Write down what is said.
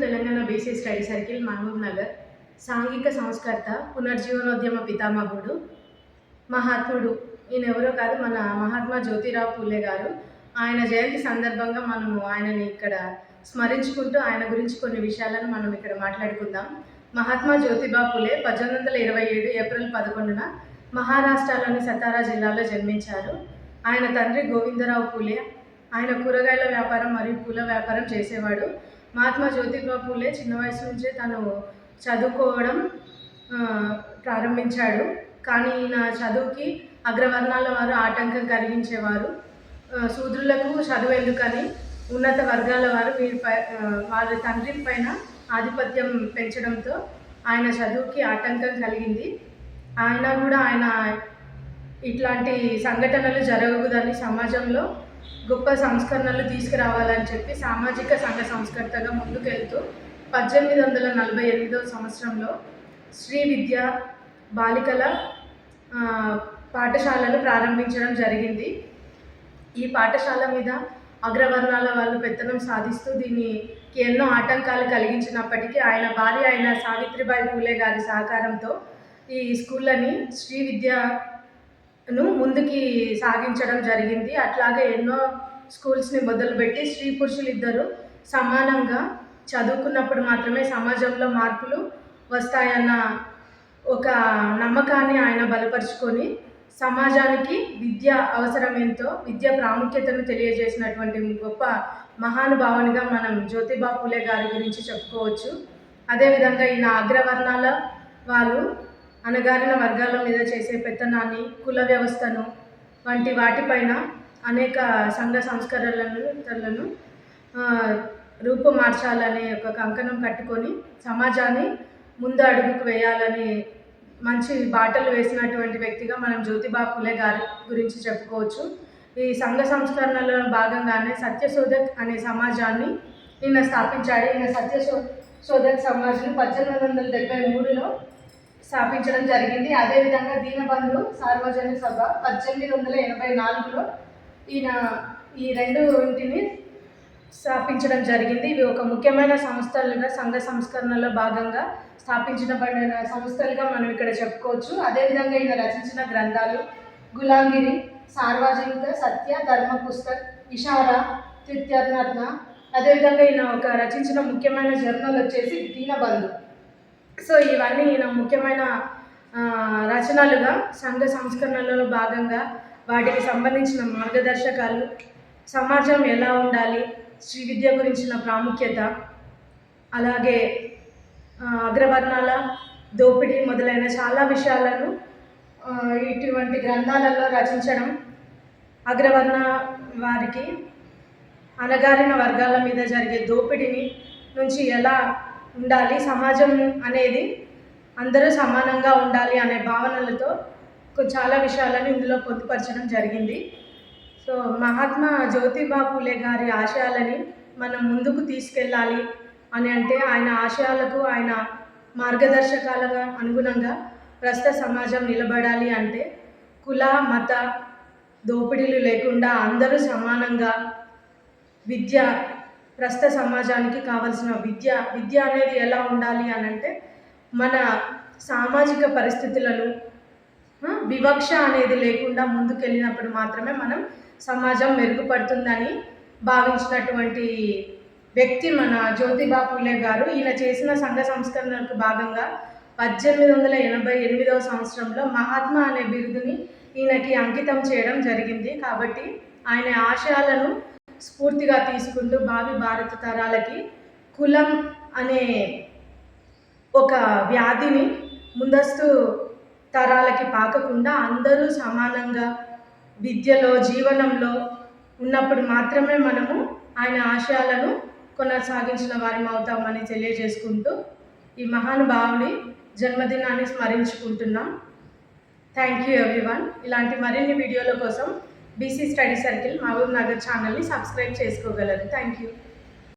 Telangana BC study circle Mahabubnagar సాంఘిక సంస్కర్త పునర్జీవనోద్యమ పితామహుడు మహాత్ముడు ఈయన ఎవరో కాదు మన మహాత్మా జ్యోతిరావు పూలే గారు. ఆయన జయంతి సందర్భంగా మనము ఆయనని ఇక్కడ స్మరించుకుంటూ ఆయన గురించి కొన్ని విషయాలను మనం ఇక్కడ మాట్లాడుకుందాం. మహాత్మా జ్యోతిబా పూలే 1827 ఏప్రిల్ 11న మహారాష్ట్రలోని సతారా జిల్లాలో జన్మించారు. ఆయన తండ్రి గోవిందరావు పూలే ఆయన కూరగాయల వ్యాపారం మరియు పూల వ్యాపారం చేసేవాడు. మహాత్మా జ్యోతిబా పూలే చిన్న వయసు నుంచే తను చదువుకోవడం ప్రారంభించాడు. కానీ ఈయన చదువుకి అగ్రవర్ణాల వారు ఆటంకం కలిగించేవారు. శూద్రులకు చదువు ఎందుకని ఉన్నత వర్గాల వారు వారి తండ్రి పైన ఆధిపత్యం పెంచడంతో ఆయన చదువుకి ఆటంకం కలిగింది. ఆయన ఇట్లాంటి సంఘటనలు జరగకూడదని సమాజంలో గొప్ప సంస్కరణలు తీసుకురావాలని చెప్పి సామాజిక సంఘ సంస్కర్తగా ముందుకెళ్తూ 1848వ సంవత్సరంలో శ్రీ విద్యా బాలికల పాఠశాలను ప్రారంభించడం జరిగింది. ఈ పాఠశాల మీద అగ్రవర్ణాల వాళ్ళు పెత్తనం సాధిస్తూ దీనికి ఎన్నో ఆటంకాలు కలిగించినప్పటికీ ఆయన భార్య అయిన సావిత్రిబాయి పూలే గారి సహకారంతో ఈ స్కూళ్ళని శ్రీ విద్యను ముందుకి సాగించడం జరిగింది. అట్లాగే ఎన్నో స్కూల్స్ని మొదలుపెట్టి స్త్రీ పురుషులు ఇద్దరు సమానంగా చదువుకున్నప్పుడు మాత్రమే సమాజంలో మార్పులు వస్తాయన్న ఒక నమ్మకాన్ని ఆయన బలపరుచుకొని సమాజానికి విద్య అవసరం ఎంతో విద్య ప్రాముఖ్యతను తెలియజేసినటువంటి గొప్ప మహానుభావునిగా మనం జ్యోతిబా పూలే గారి గురించి చెప్పుకోవచ్చు. అదేవిధంగా ఈయన అగ్రవర్ణాల వాళ్ళు అణగారిన వర్గాల మీద చేసే పెత్తనాన్ని, కుల వ్యవస్థను వంటి వాటిపైన అనేక సంఘ సంస్కరణలను రూపుమార్చాలనే ఒక కంకణం కట్టుకొని సమాజాన్ని ముందు అడుగుకు వేయాలని మంచి బాటలు వేసినటువంటి వ్యక్తిగా మనం జ్యోతిబా పూలే గారి గురించి చెప్పుకోవచ్చు. ఈ సంఘ సంస్కరణలో భాగంగానే సత్యశోధక్ అనే సమాజాన్ని ఈయన స్థాపించాడు. ఈయన సత్యశోధక్ సమాజం 1873లో స్థాపించడం జరిగింది. అదేవిధంగా దీనబంధు సార్వజనిక సభ 1884లో ఈయన ఈ రెండింటిని స్థాపించడం జరిగింది. ఇవి ఒక ముఖ్యమైన సంస్థలుగా సంఘ సంస్కరణలో భాగంగా స్థాపించబడిన సంస్థలుగా మనం ఇక్కడ చెప్పుకోవచ్చు. అదేవిధంగా ఈయన రచించిన గ్రంథాలు గులాంగిరి, సార్వజనిక సత్య ధర్మ పుస్తక్, ఇషారా, తృత్యరత్న. అదేవిధంగా ఈయన రచించిన ముఖ్యమైన జర్నల్ వచ్చేసి దీనబంధు. సో ఇవన్నీ ఈయన ముఖ్యమైన రచనలుగా సంఘ సంస్కరణలలో భాగంగా వాటికి సంబంధించిన మార్గదర్శకాలు, సమాజం ఎలా ఉండాలి, శ్రీ విద్య గురించిన ప్రాముఖ్యత, అలాగే అగ్రవర్ణాల దోపిడీ మొదలైన చాలా విషయాలను ఇటువంటి గ్రంథాలలో రచించడం అగ్రవర్ణ వారికి అణగారిన వర్గాల మీద జరిగే దోపిడీని నుంచి ఎలా ఉండాలి, సమాజం అనేది అందరూ సమానంగా ఉండాలి అనే భావనలతో చాలా విషయాలను ఇందులో పొందుపరచడం జరిగింది. సో మహాత్మా జ్యోతిబా పూలే గారి ఆశయాలని మనం ముందుకు తీసుకెళ్ళాలి అని అంటే ఆయన ఆశయాలకు ఆయన మార్గదర్శకాలకు అనుగుణంగా ప్రస్తుత సమాజం నిలబడాలి అంటే కుల మత దోపిడీలు లేకుండా అందరూ సమానంగా ప్రస్తుత సమాజానికి కావలసిన విద్య అనేది ఎలా ఉండాలి అని అంటే మన సామాజిక పరిస్థితులను వివక్ష అనేది లేకుండా ముందుకెళ్ళినప్పుడు మాత్రమే మనం సమాజం మెరుగుపడుతుందని భావించినటువంటి వ్యక్తి మన జ్యోతిబా పూలే గారు. ఈయన చేసిన సంఘ సంస్కరణలకు భాగంగా 1888వ సంవత్సరంలో మహాత్మా అనే బిరుదుని ఈయనకి అంకితం చేయడం జరిగింది. కాబట్టి ఆయన ఆశయాలను స్ఫూర్తిగా తీసుకుంటూ భావి భారత తరాలకి కులం అనే ఒక వ్యాధిని ముందస్తు తరాలకి పాకకుండా అందరూ సమానంగా విద్యలో జీవనంలో ఉన్నప్పుడు మాత్రమే మనము ఆయన ఆశయాలను కొనసాగించిన వారం అవుతామని తెలియజేసుకుంటూ ఈ మహానుభావుని జన్మదినాన్ని స్మరించుకుంటున్నాం. Thank you everyone. ఇలాంటి మరిన్ని వీడియోల కోసం BC study circle Mahabubnagar ఛానల్ని సబ్స్క్రైబ్ చేసుకోగలరు. Thank you.